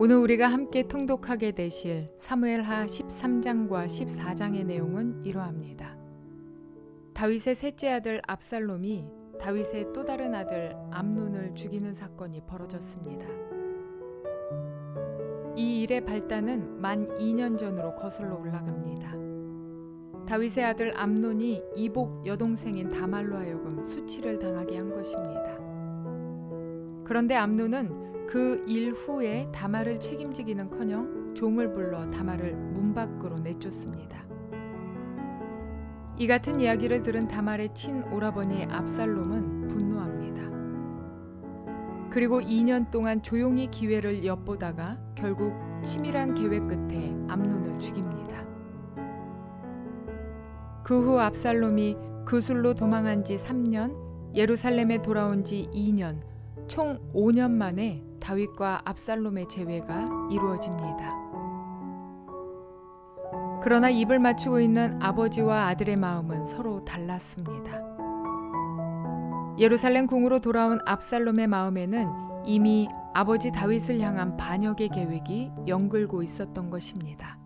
오늘 우리가 함께 통독하게 되실 사무엘하 13장과 14장의 내용은 이러합니다. 다윗의 셋째 아들 압살롬이 다윗의 또 다른 아들 암논을 죽이는 사건이 벌어졌습니다. 이 일의 발단은 만 2년 전으로 거슬러 올라갑니다. 다윗의 아들 암논이 이복 여동생인 다말로 하여금 수치를 당하게 한 것입니다. 그런데 암논은 그 일 후에 다말을 책임지기는커녕 종을 불러 다말을 문 밖으로 내쫓습니다. 이 같은 이야기를 들은 다말의 친오라버니 압살롬은 분노합니다. 그리고 2년 동안 조용히 기회를 엿보다가 결국 치밀한 계획 끝에 암논을 죽입니다. 그 후 압살롬이 그술로 도망한 지 3년, 예루살렘에 돌아온 지 2년, 총 5년 만에 다윗과 압살롬의 재회가 이루어집니다. 그러나 입을 맞추고 있는 아버지와 아들의 마음은 서로 달랐습니다. 예루살렘 궁으로 돌아온 압살롬의 마음에는 이미 아버지 다윗을 향한 반역의 계획이 연글고 있었던 것입니다.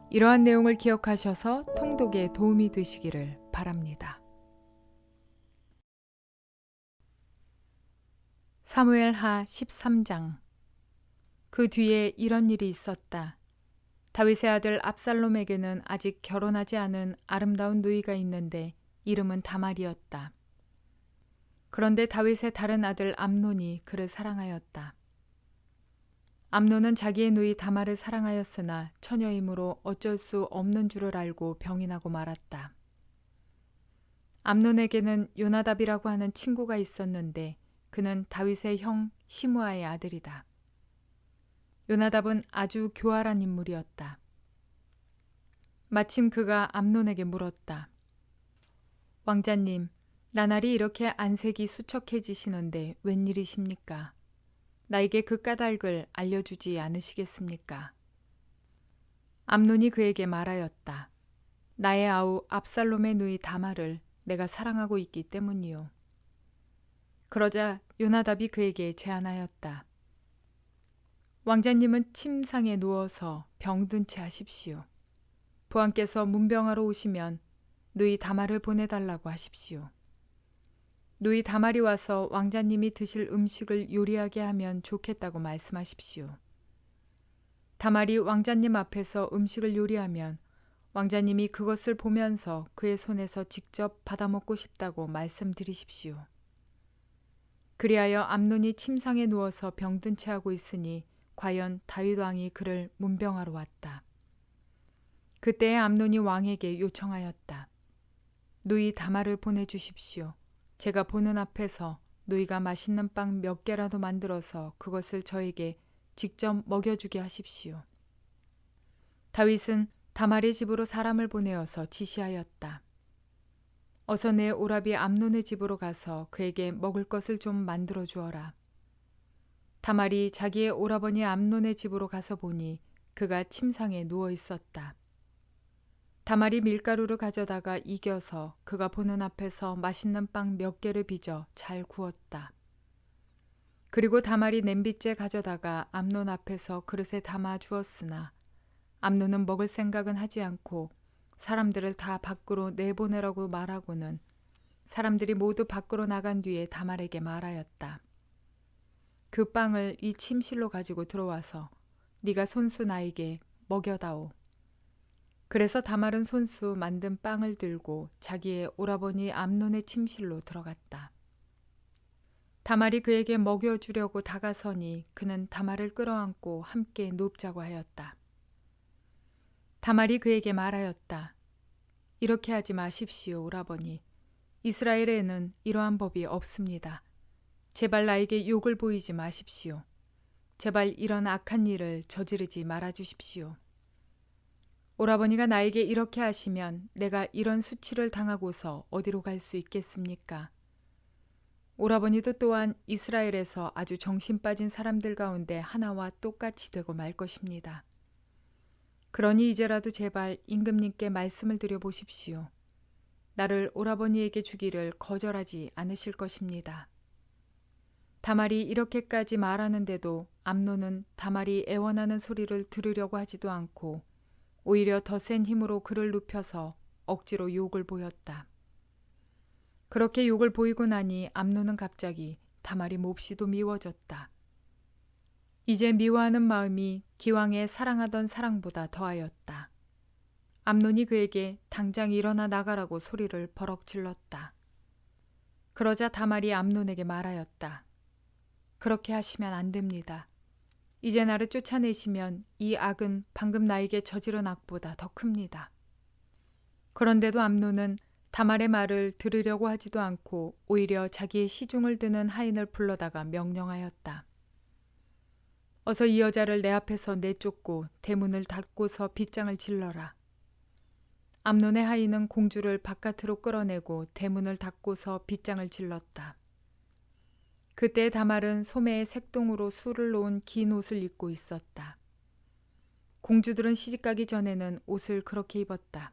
이러한 내용을 기억하셔서 통독에 도움이 되시기를 바랍니다. 사무엘하 13장. 그 뒤에 이런 일이 있었다. 다윗의 아들 압살롬에게는 아직 결혼하지 않은 아름다운 누이가 있는데 이름은 다말이었다. 그런데 다윗의 다른 아들 암논이 그를 사랑하였다. 암논은 자기의 누이 다말을 사랑하였으나 처녀이므로 어쩔 수 없는 줄을 알고 병이 나고 말았다. 암논에게는 요나답이라고 하는 친구가 있었는데 그는 다윗의 형 시므아의 아들이다. 요나답은 아주 교활한 인물이었다. 마침 그가 암논에게 물었다. 왕자님, 나날이 이렇게 안색이 수척해지시는데 웬일이십니까? 나에게 그 까닭을 알려주지 않으시겠습니까? 암논이 그에게 말하였다. 나의 아우 압살롬의 누이 다말을 내가 사랑하고 있기 때문이요. 그러자 요나답이 그에게 제안하였다. 왕자님은 침상에 누워서 병든 채 하십시오. 부하께서 문병하러 오시면 누이 다말을 보내달라고 하십시오. 누이 다말이 와서 왕자님이 드실 음식을 요리하게 하면 좋겠다고 말씀하십시오. 다말이 왕자님 앞에서 음식을 요리하면 왕자님이 그것을 보면서 그의 손에서 직접 받아먹고 싶다고 말씀드리십시오. 그리하여 암논이 침상에 누워서 병든 채 하고 있으니 과연 다윗 왕이 그를 문병하러 왔다. 그때에 암논이 왕에게 요청하였다. 누이 다말을 보내주십시오. 제가 보는 앞에서 누이가 맛있는 빵 몇 개라도 만들어서 그것을 저에게 직접 먹여주게 하십시오. 다윗은 다말의 집으로 사람을 보내어서 지시하였다. 어서 내 오라비 암논의 집으로 가서 그에게 먹을 것을 좀 만들어 주어라. 다말이 자기의 오라버니 암논의 집으로 가서 보니 그가 침상에 누워 있었다. 다말이 밀가루를 가져다가 이겨서 그가 보는 앞에서 맛있는 빵 몇 개를 빚어 잘 구웠다. 그리고 다말이 냄비째 가져다가 암논 앞에서 그릇에 담아 주었으나 암논은 먹을 생각은 하지 않고 사람들을 다 밖으로 내보내라고 말하고는 사람들이 모두 밖으로 나간 뒤에 다말에게 말하였다. 그 빵을 이 침실로 가지고 들어와서 네가 손수 나에게 먹여다오. 그래서 다말은 손수 만든 빵을 들고 자기의 오라버니 암논의 침실로 들어갔다. 다말이 그에게 먹여주려고 다가서니 그는 다말을 끌어안고 함께 눕자고 하였다. 다말이 그에게 말하였다. 이렇게 하지 마십시오, 오라버니. 이스라엘에는 이러한 법이 없습니다. 제발 나에게 욕을 보이지 마십시오. 제발 이런 악한 일을 저지르지 말아 주십시오. 오라버니가 나에게 이렇게 하시면 내가 이런 수치를 당하고서 어디로 갈 수 있겠습니까? 오라버니도 또한 이스라엘에서 아주 정신 빠진 사람들 가운데 하나와 똑같이 되고 말 것입니다. 그러니 이제라도 제발 임금님께 말씀을 드려보십시오. 나를 오라버니에게 주기를 거절하지 않으실 것입니다. 다말이 이렇게까지 말하는데도 암논은 다말이 애원하는 소리를 들으려고 하지도 않고 오히려 더 센 힘으로 그를 눕혀서 억지로 욕을 보였다. 그렇게 욕을 보이고 나니 암논은 갑자기 다말이 몹시도 미워졌다. 이제 미워하는 마음이 기왕에 사랑하던 사랑보다 더하였다. 암논이 그에게 당장 일어나 나가라고 소리를 버럭 질렀다. 그러자 다말이 암논에게 말하였다. 그렇게 하시면 안 됩니다. 이제 나를 쫓아내시면 이 악은 방금 나에게 저지른 악보다 더 큽니다. 그런데도 암논은 다말의 말을 들으려고 하지도 않고 오히려 자기의 시중을 드는 하인을 불러다가 명령하였다. 어서 이 여자를 내 앞에서 내쫓고 대문을 닫고서 빗장을 질러라. 암논의 하인은 공주를 바깥으로 끌어내고 대문을 닫고서 빗장을 질렀다. 그때 다말은 소매에 색동으로 술을 놓은 긴 옷을 입고 있었다. 공주들은 시집가기 전에는 옷을 그렇게 입었다.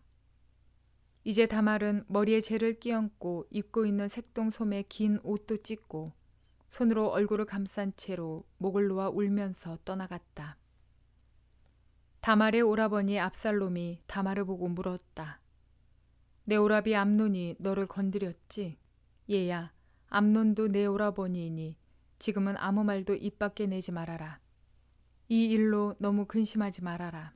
이제 다말은 머리에 재를 끼얹고 입고 있는 색동 소매 긴 옷도 찢고 손으로 얼굴을 감싼 채로 목을 놓아 울면서 떠나갔다. 다말의 오라버니 압살롬이 다말을 보고 물었다. 내 오라비 암논이 너를 건드렸지? 얘야, 암논도 내 오라버니이니 지금은 아무 말도 입 밖에 내지 말아라. 이 일로 너무 근심하지 말아라.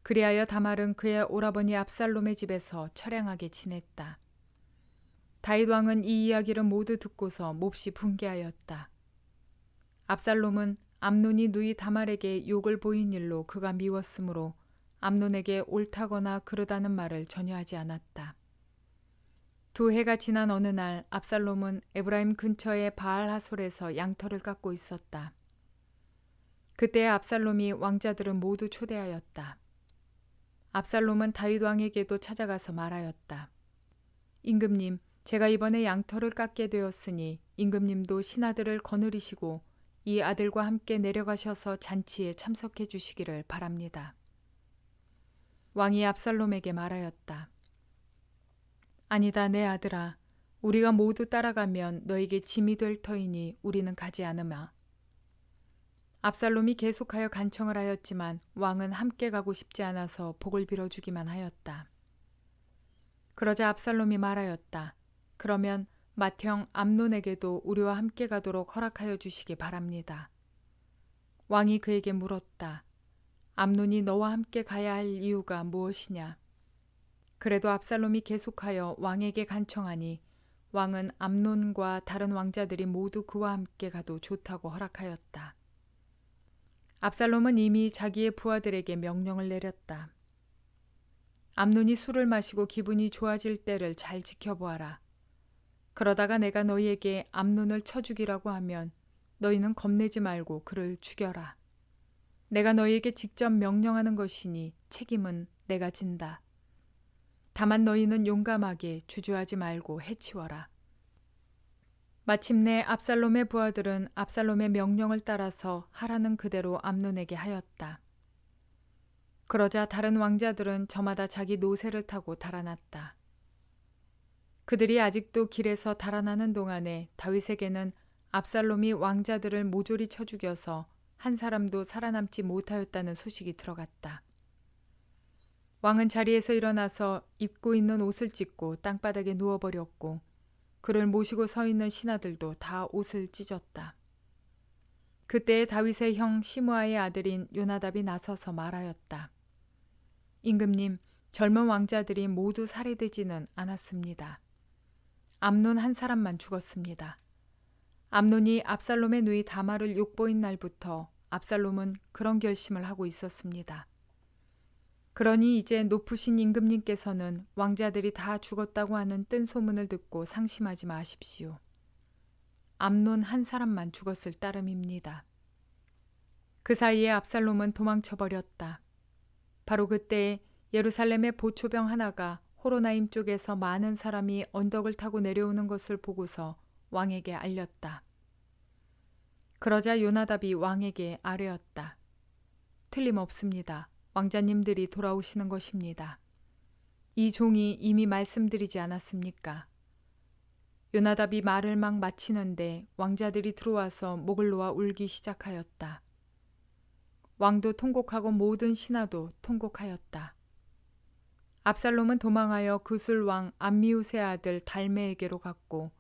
그리하여 다말은 그의 오라버니 압살롬의 집에서 처량하게 지냈다. 다윗 왕은 이 이야기를 모두 듣고서 몹시 분개하였다. 압살롬은 암논이 누이 다말에게 욕을 보인 일로 그가 미웠으므로 암논에게 옳다거나 그르다는 말을 전혀 하지 않았다. 2해가 지난 어느 날 압살롬은 에브라임 근처의 바알 하솔에서 양털을 깎고 있었다. 그때 압살롬이 왕자들을 모두 초대하였다. 압살롬은 다윗 왕에게도 찾아가서 말하였다. 임금님, 제가 이번에 양털을 깎게 되었으니 임금님도 신하들을 거느리시고 이 아들과 함께 내려가셔서 잔치에 참석해 주시기를 바랍니다. 왕이 압살롬에게 말하였다. 아니다, 내 아들아. 우리가 모두 따라가면 너에게 짐이 될 터이니 우리는 가지 않으마. 압살롬이 계속하여 간청을 하였지만 왕은 함께 가고 싶지 않아서 복을 빌어주기만 하였다. 그러자 압살롬이 말하였다. 그러면 맏형 암논에게도 우리와 함께 가도록 허락하여 주시기 바랍니다. 왕이 그에게 물었다. 암논이 너와 함께 가야 할 이유가 무엇이냐? 그래도 압살롬이 계속하여 왕에게 간청하니 왕은 암논과 다른 왕자들이 모두 그와 함께 가도 좋다고 허락하였다. 압살롬은 이미 자기의 부하들에게 명령을 내렸다. 암논이 술을 마시고 기분이 좋아질 때를 잘 지켜보아라. 그러다가 내가 너희에게 암논을 쳐 죽이라고 하면 너희는 겁내지 말고 그를 죽여라. 내가 너희에게 직접 명령하는 것이니 책임은 내가 진다. 다만 너희는 용감하게 주저하지 말고 해치워라. 마침내 압살롬의 부하들은 압살롬의 명령을 따라서 하라는 그대로 암논에게 하였다. 그러자 다른 왕자들은 저마다 자기 노새를 타고 달아났다. 그들이 아직도 길에서 달아나는 동안에 다윗에게는 압살롬이 왕자들을 모조리 쳐 죽여서 한 사람도 살아남지 못하였다는 소식이 들어갔다. 왕은 자리에서 일어나서 입고 있는 옷을 찢고 땅바닥에 누워버렸고 그를 모시고 서 있는 신하들도 다 옷을 찢었다. 그때 다윗의 형 시므아의 아들인 요나답이 나서서 말하였다. 임금님, 젊은 왕자들이 모두 살해되지는 않았습니다. 암논 한 사람만 죽었습니다. 암논이 압살롬의 누이 다말을 욕보인 날부터 압살롬은 그런 결심을 하고 있었습니다. 그러니 이제 높으신 임금님께서는 왕자들이 다 죽었다고 하는 뜬 소문을 듣고 상심하지 마십시오. 암논 한 사람만 죽었을 따름입니다. 그 사이에 압살롬은 도망쳐버렸다. 바로 그때 예루살렘의 보초병 하나가 호로나임 쪽에서 많은 사람이 언덕을 타고 내려오는 것을 보고서 왕에게 알렸다. 그러자 요나답이 왕에게 아뢰었다. 틀림없습니다. 왕자님들이 돌아오시는 것입니다. 이 종이 이미 말씀드리지 않았습니까? 요나답이 말을 막 마치는데 왕자들이 들어와서 목을 놓아 울기 시작하였다. 왕도 통곡하고 모든 신하도 통곡하였다. 압살롬은 도망하여 그술 왕 암미우스의 아들 달메에게로 갔고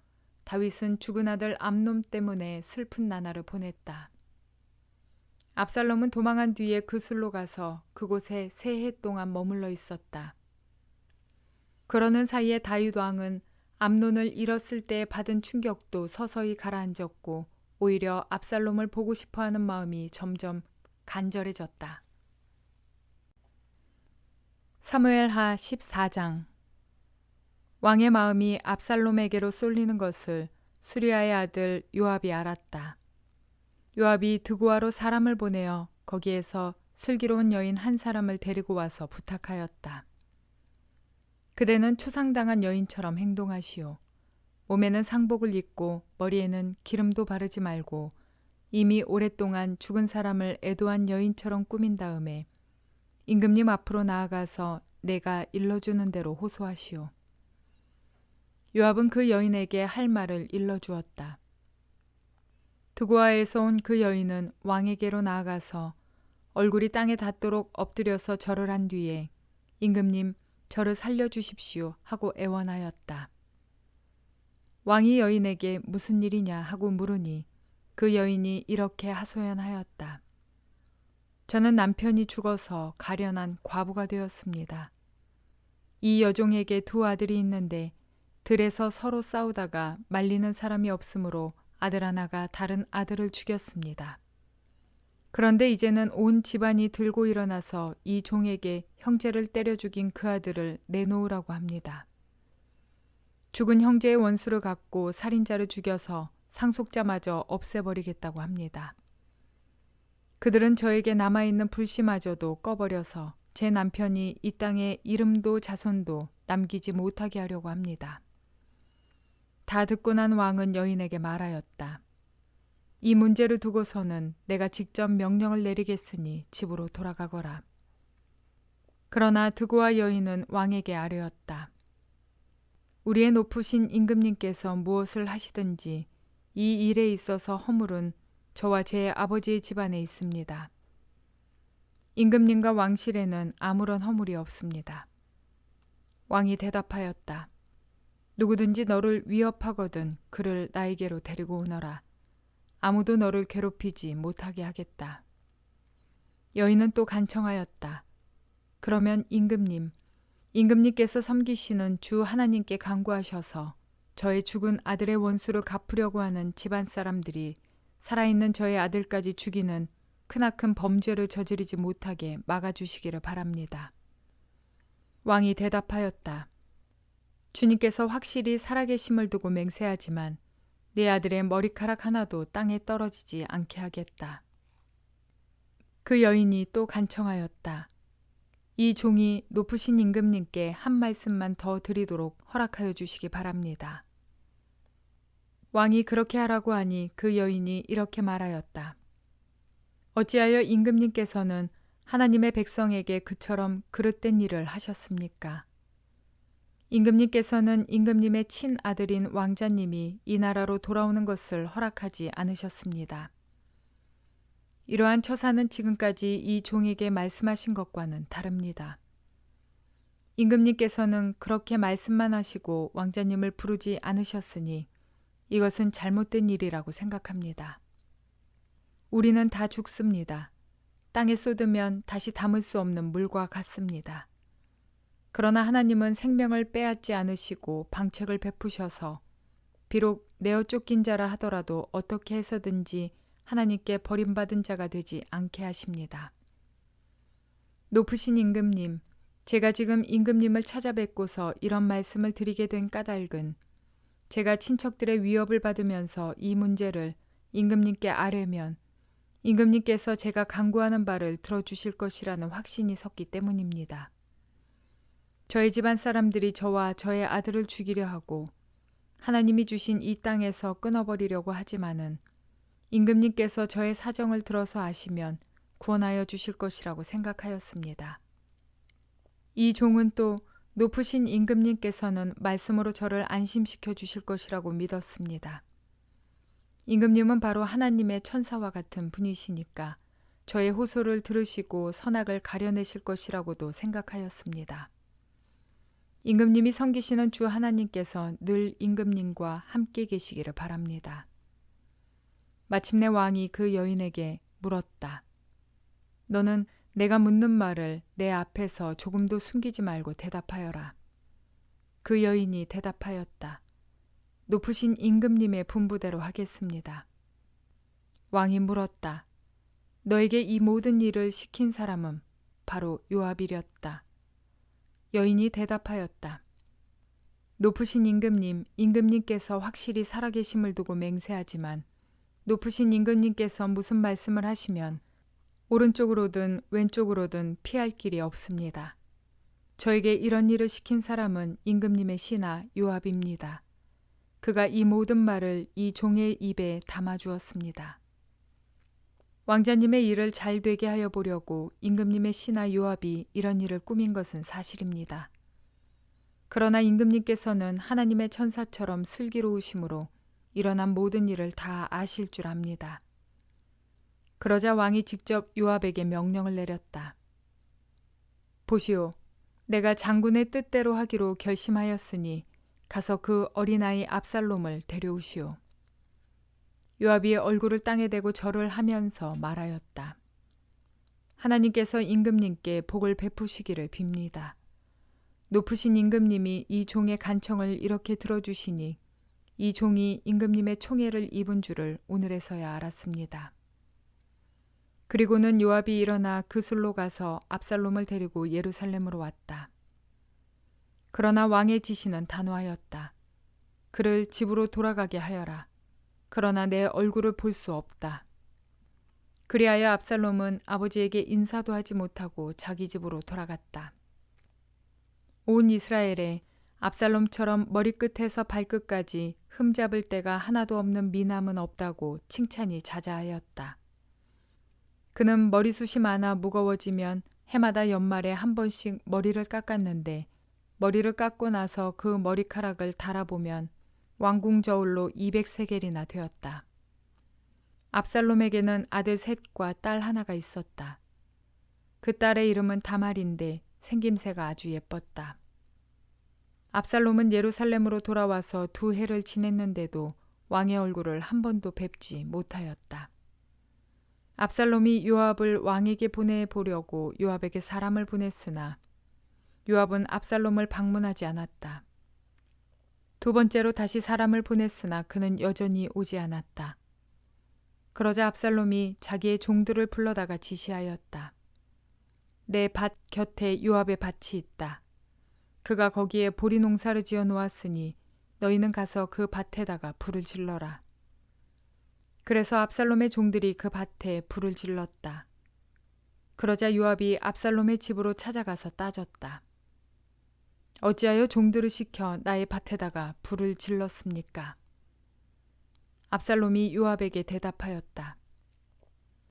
다윗은 죽은 아들 암논 때문에 슬픈 나날을 보냈다. 압살롬은 도망한 뒤에 그술로 가서 그곳에 3해 동안 머물러 있었다. 그러는 사이에 다윗 왕은 암논을 잃었을 때 받은 충격도 서서히 가라앉았고 오히려 압살롬을 보고 싶어하는 마음이 점점 간절해졌다. 사무엘하 14장. 왕의 마음이 압살롬에게로 쏠리는 것을 수리아의 아들 요압이 알았다. 요압이 드고아로 사람을 보내어 거기에서 슬기로운 여인 한 사람을 데리고 와서 부탁하였다. 그대는 초상당한 여인처럼 행동하시오. 몸에는 상복을 입고 머리에는 기름도 바르지 말고 이미 오랫동안 죽은 사람을 애도한 여인처럼 꾸민 다음에 임금님 앞으로 나아가서 내가 일러주는 대로 호소하시오. 요압은 그 여인에게 할 말을 일러주었다. 드고아에서 온 그 여인은 왕에게로 나아가서 얼굴이 땅에 닿도록 엎드려서 절을 한 뒤에 임금님 저를 살려주십시오 하고 애원하였다. 왕이 여인에게 무슨 일이냐 하고 물으니 그 여인이 이렇게 하소연하였다. 저는 남편이 죽어서 가련한 과부가 되었습니다. 이 여종에게 2 아들이 있는데 들에서 서로 싸우다가 말리는 사람이 없으므로 아들 하나가 다른 아들을 죽였습니다. 그런데 이제는 온 집안이 들고 일어나서 이 종에게 형제를 때려 죽인 그 아들을 내놓으라고 합니다. 죽은 형제의 원수를 갖고 살인자를 죽여서 상속자마저 없애버리겠다고 합니다. 그들은 저에게 남아있는 불씨마저도 꺼버려서 제 남편이 이 땅에 이름도 자손도 남기지 못하게 하려고 합니다. 다 듣고 난 왕은 여인에게 말하였다. 이 문제를 두고서는 내가 직접 명령을 내리겠으니 집으로 돌아가거라. 그러나 드고아 여인은 왕에게 아뢰었다. 우리의 높으신 임금님께서 무엇을 하시든지 이 일에 있어서 허물은 저와 제 아버지의 집안에 있습니다. 임금님과 왕실에는 아무런 허물이 없습니다. 왕이 대답하였다. 누구든지 너를 위협하거든 그를 나에게로 데리고 오너라. 아무도 너를 괴롭히지 못하게 하겠다. 여인은 또 간청하였다. 그러면 임금님께서 섬기시는 주 하나님께 간구하셔서 저의 죽은 아들의 원수를 갚으려고 하는 집안 사람들이 살아있는 저의 아들까지 죽이는 크나큰 범죄를 저지르지 못하게 막아주시기를 바랍니다. 왕이 대답하였다. 주님께서 확실히 살아계심을 두고 맹세하지만 내 아들의 머리카락 하나도 땅에 떨어지지 않게 하겠다. 그 여인이 또 간청하였다. 이 종이 높으신 임금님께 한 말씀만 더 드리도록 허락하여 주시기 바랍니다. 왕이 그렇게 하라고 하니 그 여인이 이렇게 말하였다. 어찌하여 임금님께서는 하나님의 백성에게 그처럼 그릇된 일을 하셨습니까? 임금님께서는 임금님의 친아들인 왕자님이 이 나라로 돌아오는 것을 허락하지 않으셨습니다. 이러한 처사는 지금까지 이 종에게 말씀하신 것과는 다릅니다. 임금님께서는 그렇게 말씀만 하시고 왕자님을 부르지 않으셨으니 이것은 잘못된 일이라고 생각합니다. 우리는 다 죽습니다. 땅에 쏟으면 다시 담을 수 없는 물과 같습니다. 그러나 하나님은 생명을 빼앗지 않으시고 방책을 베푸셔서 비록 내어 쫓긴 자라 하더라도 어떻게 해서든지 하나님께 버림받은 자가 되지 않게 하십니다. 높으신 임금님, 제가 지금 임금님을 찾아뵙고서 이런 말씀을 드리게 된 까닭은 제가 친척들의 위협을 받으면서 이 문제를 임금님께 아뢰면 임금님께서 제가 간구하는 바를 들어주실 것이라는 확신이 섰기 때문입니다. 저희 집안 사람들이 저와 저의 아들을 죽이려 하고 하나님이 주신 이 땅에서 끊어버리려고 하지만은 임금님께서 저의 사정을 들어서 아시면 구원하여 주실 것이라고 생각하였습니다. 이 종은 또 높으신 임금님께서는 말씀으로 저를 안심시켜 주실 것이라고 믿었습니다. 임금님은 바로 하나님의 천사와 같은 분이시니까 저의 호소를 들으시고 선악을 가려내실 것이라고도 생각하였습니다. 임금님이 섬기시는 주 하나님께서 늘 임금님과 함께 계시기를 바랍니다. 마침내 왕이 그 여인에게 물었다. 너는 내가 묻는 말을 내 앞에서 조금도 숨기지 말고 대답하여라. 그 여인이 대답하였다. 높으신 임금님의 분부대로 하겠습니다. 왕이 물었다. 너에게 이 모든 일을 시킨 사람은 바로 요압이렸다. 여인이 대답하였다. 높으신 임금님, 임금님께서 확실히 살아계심을 두고 맹세하지만 높으신 임금님께서 무슨 말씀을 하시면 오른쪽으로든 왼쪽으로든 피할 길이 없습니다. 저에게 이런 일을 시킨 사람은 임금님의 신하 요압입니다. 그가 이 모든 말을 이 종의 입에 담아주었습니다. 왕자님의 일을 잘 되게 하여 보려고 임금님의 신하 요압이 이런 일을 꾸민 것은 사실입니다. 그러나 임금님께서는 하나님의 천사처럼 슬기로우심으로 일어난 모든 일을 다 아실 줄 압니다. 그러자 왕이 직접 요압에게 명령을 내렸다. 보시오, 내가 장군의 뜻대로 하기로 결심하였으니 가서 그 어린아이 압살롬을 데려오시오. 요압이 얼굴을 땅에 대고 절을 하면서 말하였다. 하나님께서 임금님께 복을 베푸시기를 빕니다. 높으신 임금님이 이 종의 간청을 이렇게 들어주시니 이 종이 임금님의 총애를 입은 줄을 오늘에서야 알았습니다. 그리고는 요압이 일어나 그술로 가서 압살롬을 데리고 예루살렘으로 왔다. 그러나 왕의 지시는 단호하였다. 그를 집으로 돌아가게 하여라. 그러나 내 얼굴을 볼 수 없다. 그리하여 압살롬은 아버지에게 인사도 하지 못하고 자기 집으로 돌아갔다. 온 이스라엘에 압살롬처럼 머리끝에서 발끝까지 흠잡을 데가 하나도 없는 미남은 없다고 칭찬이 자자하였다. 그는 머리숱이 많아 무거워지면 해마다 연말에 한 번씩 머리를 깎았는데 머리를 깎고 나서 그 머리카락을 달아보면 왕궁 저울로 200세겔이나 되었다. 압살롬에게는 아들 셋과 딸 하나가 있었다. 그 딸의 이름은 다말인데 생김새가 아주 예뻤다. 압살롬은 예루살렘으로 돌아와서 2해를 지냈는데도 왕의 얼굴을 한 번도 뵙지 못하였다. 압살롬이 요압을 왕에게 보내보려고 요압에게 사람을 보냈으나 요압은 압살롬을 방문하지 않았다. 2번째로 다시 사람을 보냈으나 그는 여전히 오지 않았다. 그러자 압살롬이 자기의 종들을 불러다가 지시하였다. 내 밭 곁에 요압의 밭이 있다. 그가 거기에 보리 농사를 지어 놓았으니 너희는 가서 그 밭에다가 불을 질러라. 그래서 압살롬의 종들이 그 밭에 불을 질렀다. 그러자 요압이 압살롬의 집으로 찾아가서 따졌다. 어찌하여 종들을 시켜 나의 밭에다가 불을 질렀습니까? 압살롬이 요압에게 대답하였다.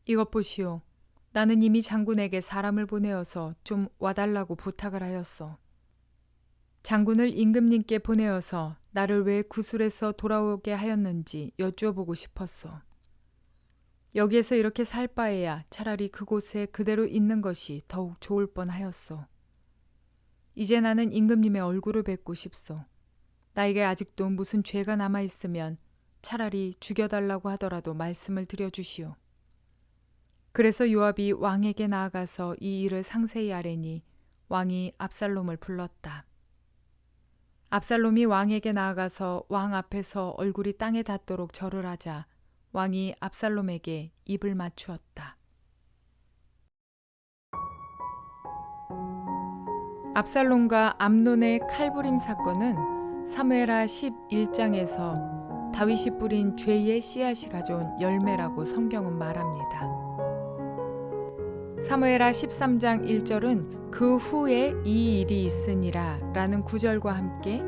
이것 보시오. 나는 이미 장군에게 사람을 보내어서 좀 와달라고 부탁을 하였소. 장군을 임금님께 보내어서 나를 왜 구술에서 돌아오게 하였는지 여쭈어보고 싶었소. 여기에서 이렇게 살 바에야 차라리 그곳에 그대로 있는 것이 더욱 좋을 뻔하였소. 이제 나는 임금님의 얼굴을 뵙고 싶소. 나에게 아직도 무슨 죄가 남아있으면 차라리 죽여달라고 하더라도 말씀을 드려주시오. 그래서 요압이 왕에게 나아가서 이 일을 상세히 아뢰니 왕이 압살롬을 불렀다. 압살롬이 왕에게 나아가서 왕 앞에서 얼굴이 땅에 닿도록 절을 하자 왕이 압살롬에게 입을 맞추었다. 압살롬과 암논의 칼부림 사건은 사무엘하 11장에서 다윗이 뿌린 죄의 씨앗이 가져온 열매라고 성경은 말합니다. 사무엘하 13장 1절은 그 후에 이 일이 있으니라 라는 구절과 함께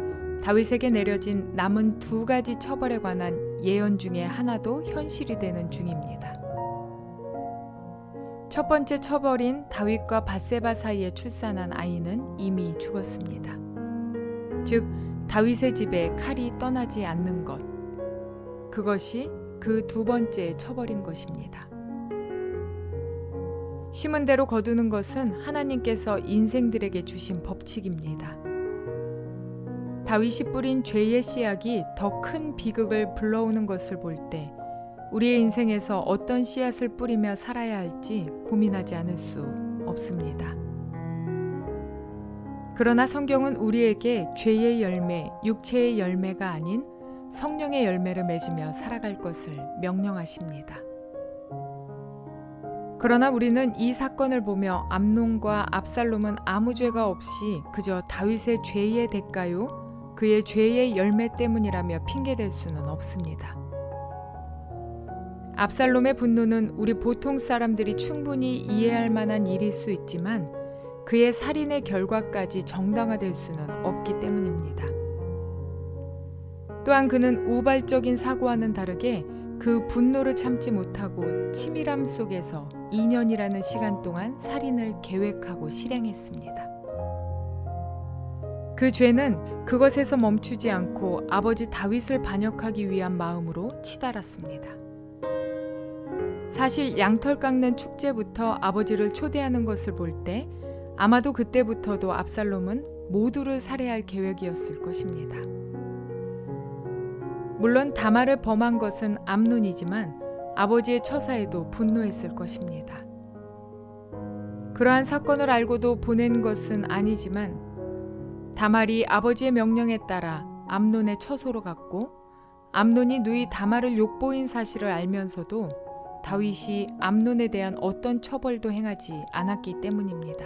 다윗에게 내려진 남은 2가지 처벌에 관한 예언 중에 하나도 현실이 되는 중입니다. 첫 번째 처벌인 다윗과 밧세바 사이에 출산한 아이는 이미 죽었습니다. 즉 다윗의 집에 칼이 떠나지 않는 것, 그것이 그 두 번째 처벌인 것입니다. 심은 대로 거두는 것은 하나님께서 인생들에게 주신 법칙입니다. 다윗이 뿌린 죄의 씨앗이 더 큰 비극을 불러오는 것을 볼 때 우리의 인생에서 어떤 씨앗을 뿌리며 살아야 할지 고민하지 않을 수 없습니다. 그러나 성경은 우리에게 죄의 열매, 육체의 열매가 아닌 성령의 열매를 맺으며 살아갈 것을 명령하십니다. 그러나 우리는 이 사건을 보며 암논과 압살롬은 아무 죄가 없이 그저 다윗의 죄의 대가요, 그의 죄의 열매 때문이라며 핑계댈 수는 없습니다. 압살롬의 분노는 우리 보통 사람들이 충분히 이해할 만한 일일 수 있지만 그의 살인의 결과까지 정당화될 수는 없기 때문입니다. 또한 그는 우발적인 사고와는 다르게 그 분노를 참지 못하고 치밀함 속에서 2년이라는 시간 동안 살인을 계획하고 실행했습니다. 그 죄는 그것에서 멈추지 않고 아버지 다윗을 반역하기 위한 마음으로 치달았습니다. 사실 양털 깎는 축제부터 아버지를 초대하는 것을 볼 때 아마도 그때부터도 압살롬은 모두를 살해할 계획이었을 것입니다. 물론 다말을 범한 것은 암논이지만 아버지의 처사에도 분노했을 것입니다. 그러한 사건을 알고도 보낸 것은 아니지만 다말이 아버지의 명령에 따라 암논의 처소로 갔고 암논이 누이 다말을 욕보인 사실을 알면서도 다윗이 암논에 대한 어떤 처벌도 행하지 않았기 때문입니다.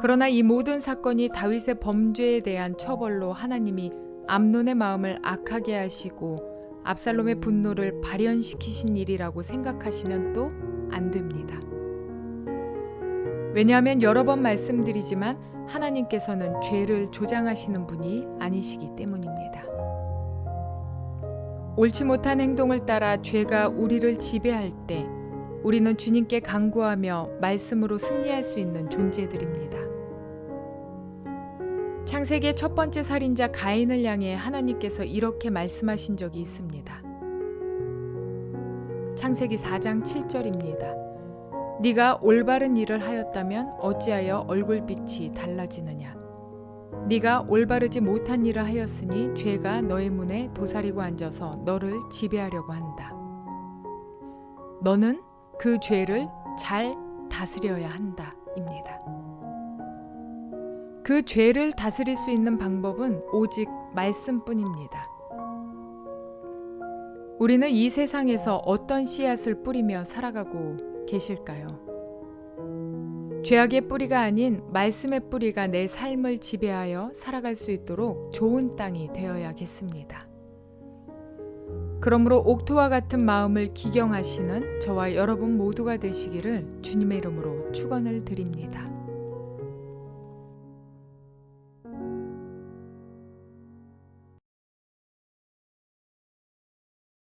그러나 이 모든 사건이 다윗의 범죄에 대한 처벌로 하나님이 암논의 마음을 악하게 하시고 압살롬의 분노를 발현시키신 일이라고 생각하시면 또 안 됩니다. 왜냐하면 여러 번 말씀드리지만 하나님께서는 죄를 조장하시는 분이 아니시기 때문입니다. 옳지 못한 행동을 따라 죄가 우리를 지배할 때 우리는 주님께 간구하며 말씀으로 승리할 수 있는 존재들입니다. 창세기의 첫 번째 살인자 가인을 향해 하나님께서 이렇게 말씀하신 적이 있습니다. 창세기 4장 7절입니다. 네가 올바른 일을 하였다면 어찌하여 얼굴빛이 달라지느냐. 네가 올바르지 못한 일을 하였으니 죄가 너의 문에 도사리고 앉아서 너를 지배하려고 한다. 너는 그 죄를 잘 다스려야 한다 입니다. 그 죄를 다스릴 수 있는 방법은 오직 말씀뿐입니다. 우리는 이 세상에서 어떤 씨앗을 뿌리며 살아가고 계실까요? 죄악의 뿌리가 아닌 말씀의 뿌리가 내 삶을 지배하여 살아갈 수 있도록 좋은 땅이 되어야겠습니다. 그러므로 옥토와 같은 마음을 기경하시는 저와 여러분 모두가 되시기를 주님의 이름으로 축원을 드립니다.